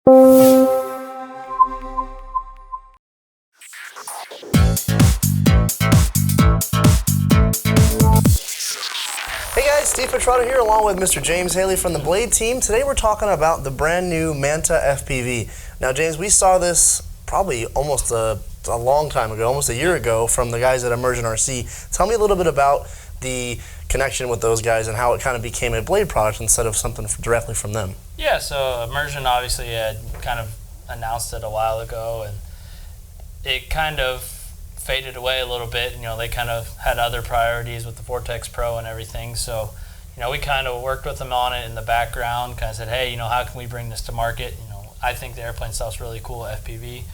Hey guys, Steve Petrotto here along with Mr. James Haley from the Blade team. Today we're talking about the brand new Manta FPV. Now James, we saw this probably almost a long time ago, almost a year ago, from the guys at ImmersionRC. Tell me a little bit about the connection with those guys and how it kind of became a Blade product instead of something directly from them. Yeah, so Immersion obviously had kind of announced it a while ago, and it kind of faded away a little bit. You know, they kind of had other priorities with the Vortex Pro and everything. So, you know, we kind of worked with them on it in the background, kind of said, hey, you know, how can we bring this to market? You know, I think the airplane stuff's really cool, FPV.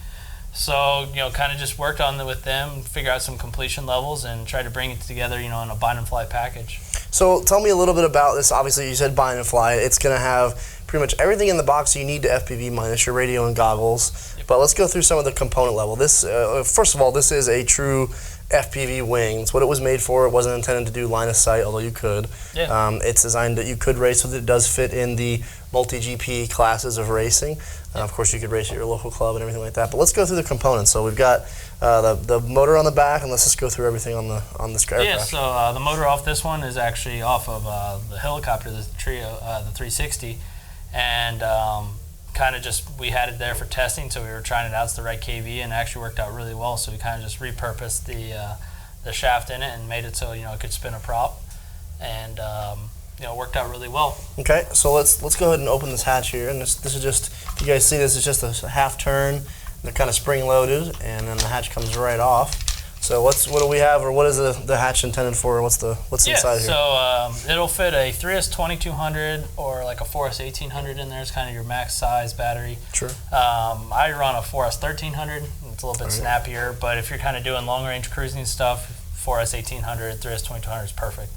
So, you know, kind of just worked on it with them, figure out some completion levels, and try to bring it together, you know, in a bind and fly package. So tell me a little bit about this. Obviously, you said bind and fly. It's going to have pretty much everything in the box you need to FPV minus your radio and goggles. Yep. But let's go through some of the component level. This, first of all, this is a true FPV wing. It's what it was made for. It wasn't intended to do line of sight, although you could. Yeah. It's designed that you could race with it. It does fit in the multi-GP classes of racing. Of course, you could race at your local club and everything like that. But let's go through the components. So we've got the motor on the back, and let's just go through everything on this aircraft. Yeah, so the motor off this one is actually off of the helicopter, the Trio, the 360. And kind of just, we had it there for testing, so we were trying it out. It's the right KV, and it actually worked out really well. So we kind of just repurposed the shaft in it and made it so, you know, it could spin a prop, and you know, it worked out really well. Okay, so let's go ahead and open this hatch here. And this is just, if you guys see, this is just a half turn. They're kind of spring loaded, and then the hatch comes right off. So what do we have, or what is the hatch intended for? What's inside here? So it'll fit a 3S 2200 or like a 4S 1800 in there. It's kind of your max size battery. Sure. I run a 4S 1300. It's a little bit snappier, but if you're kind of doing long range cruising stuff, 4S 1800, 3S 2200 is perfect.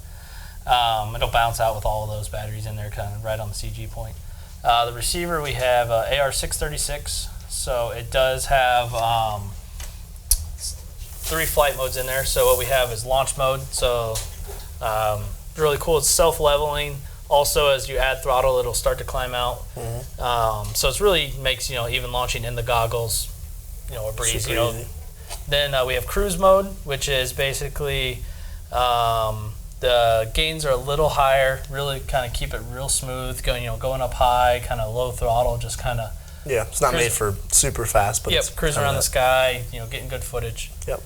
It'll bounce out with all of those batteries in there, kind of right on the CG point. The receiver, we have AR 636, so it does have 3 flight modes in there. So what we have is launch mode. So really cool. It's self-leveling. Also, as you add throttle, it'll start to climb out. Mm-hmm. So it's really makes, you know, even launching in the goggles, you know, a breeze. Super easy. Then we have cruise mode, which is basically the gains are a little higher. Really kind of keep it real smooth. Going up high, kind of low throttle, just kind of. Yeah, it's not made for super fast, but it's cruising around the sky, you know, getting good footage. Yep.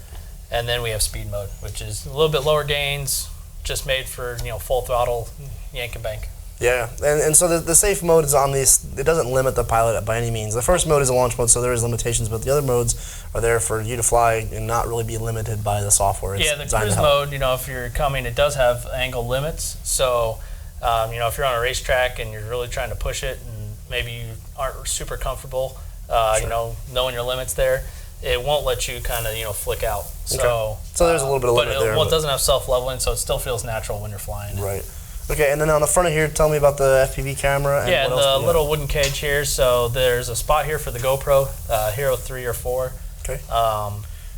And then we have speed mode, which is a little bit lower gains, just made for, you know, full throttle, yank and bank. Yeah, and so the safe mode is on these. It doesn't limit the pilot by any means. The first mode is a launch mode, so there is limitations, but the other modes are there for you to fly and not really be limited by the software. It's the cruise mode, you know, if you're coming, it does have angle limits. So, you know, if you're on a racetrack and you're really trying to push it, and maybe you aren't super comfortable, you know, knowing your limits there, it won't let you kind of, you know, flick out. So, so there's a little bit of limit there. Well, it doesn't have self-leveling, so it still feels natural when you're flying. Right. Okay, and then on the front of here, tell me about the FPV camera. And yeah, the little wooden cage here. So there's a spot here for the GoPro, Hero 3 or 4. Okay.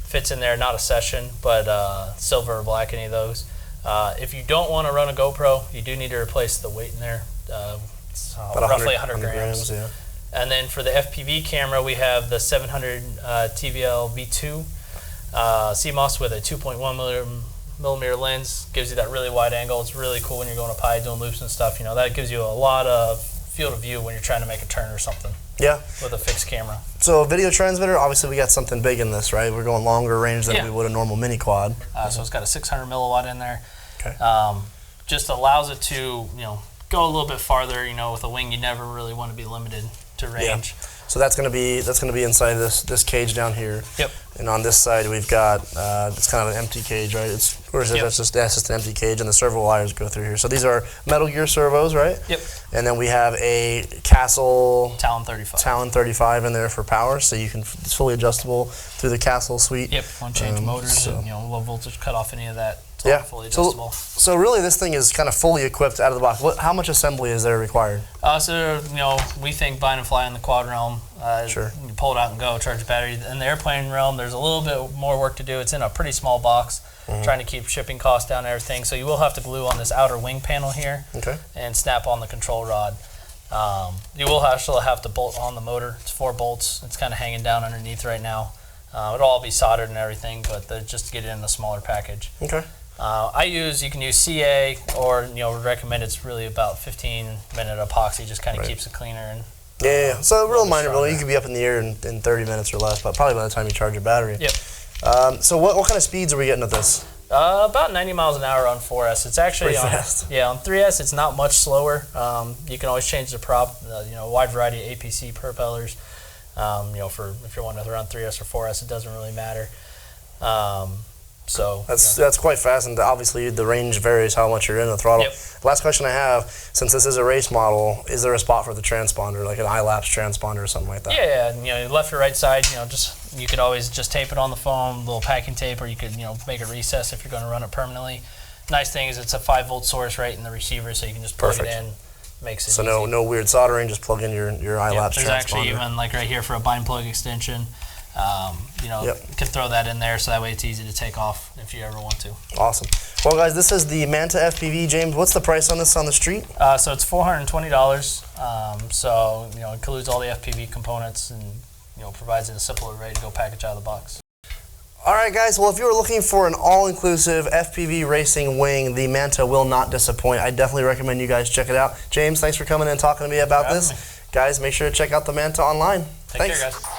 Fits in there, not a session, but silver or black, any of those. If you don't want to run a GoPro, you do need to replace the weight in there. It's roughly 100 grams. Yeah. And then for the FPV camera, we have the 700 TVL V2 CMOS with a 2.1 millimeter lens. Gives you that really wide angle. It's really cool when you're going up high doing loops and stuff. You know, that gives you a lot of field of view when you're trying to make a turn or something. Yeah. With a fixed camera. So a video transmitter, obviously we got something big in this, right? We're going longer range than we would a normal mini quad. So it's got a 600 milliwatt in there. Okay. Just allows it to, you know, go a little bit farther. You know, with a wing, you never really want to be limited to range. Yeah. So that's going to be inside this cage down here. Yep. And on this side we've got it's kind of an empty cage, right? That's just an empty cage, and the servo wires go through here. So these are Metal Gear servos, right? Yep. And then we have a Castle Talon 35. Talon 35 in there for power, so you can it's fully adjustable through the Castle suite. Yep. Want to change motors and, you know, low voltage cut off any of that. It's fully adjustable. So really this thing is kind of fully equipped out of the box. How much assembly is there required? So, you know, we think bind and fly in the quad realm. Sure. You pull it out and go, charge the battery. In the airplane realm, there's a little bit more work to do. It's in a pretty small box, trying to keep shipping costs down and everything. So you will have to glue on this outer wing panel here and snap on the control rod. You will actually have to bolt on the motor. It's 4 bolts. It's kind of hanging down underneath right now. It'll all be soldered and everything, but just to get it in a smaller package. Okay. You can use CA, or recommend it's really about 15-minute epoxy. Just kind of keeps it cleaner and. Yeah. So real minor build. You could be up in the air in 30 minutes or less, but probably by the time you charge your battery. Yep. So what kind of speeds are we getting with this? About 90 miles an hour on 4S. It's actually pretty fast. Yeah, on 3S it's not much slower. You can always change the prop. A wide variety of APC propellers. For if you're wanting to run 3S or 4S, it doesn't really matter. That's quite fast, and obviously the range varies how much you're in the throttle. Yep. Last question I have, since this is a race model, is there a spot for the transponder, like an ILAPS transponder or something like that? Yeah, left or right side, you could always just tape it on the foam, little packing tape, or you could, make a recess if you're going to run it permanently. Nice thing is it's a 5-volt source right in the receiver, so you can just plug it in. Makes it so easy. no weird soldering, just plug in your ILAPS transponder. There's actually even like right here for a bind plug extension. You can throw that in there so that way it's easy to take off if you ever want to. Awesome. Well, guys, this is the Manta FPV. James, what's the price on this on the street? So it's $420. So it includes all the FPV components and provides it a simple, ready to go package out of the box. All right, guys. Well, if you're looking for an all-inclusive FPV racing wing, the Manta will not disappoint. I definitely recommend you guys check it out. James, thanks for coming in and talking to me about this. Guys, make sure to check out the Manta online. Take care, guys.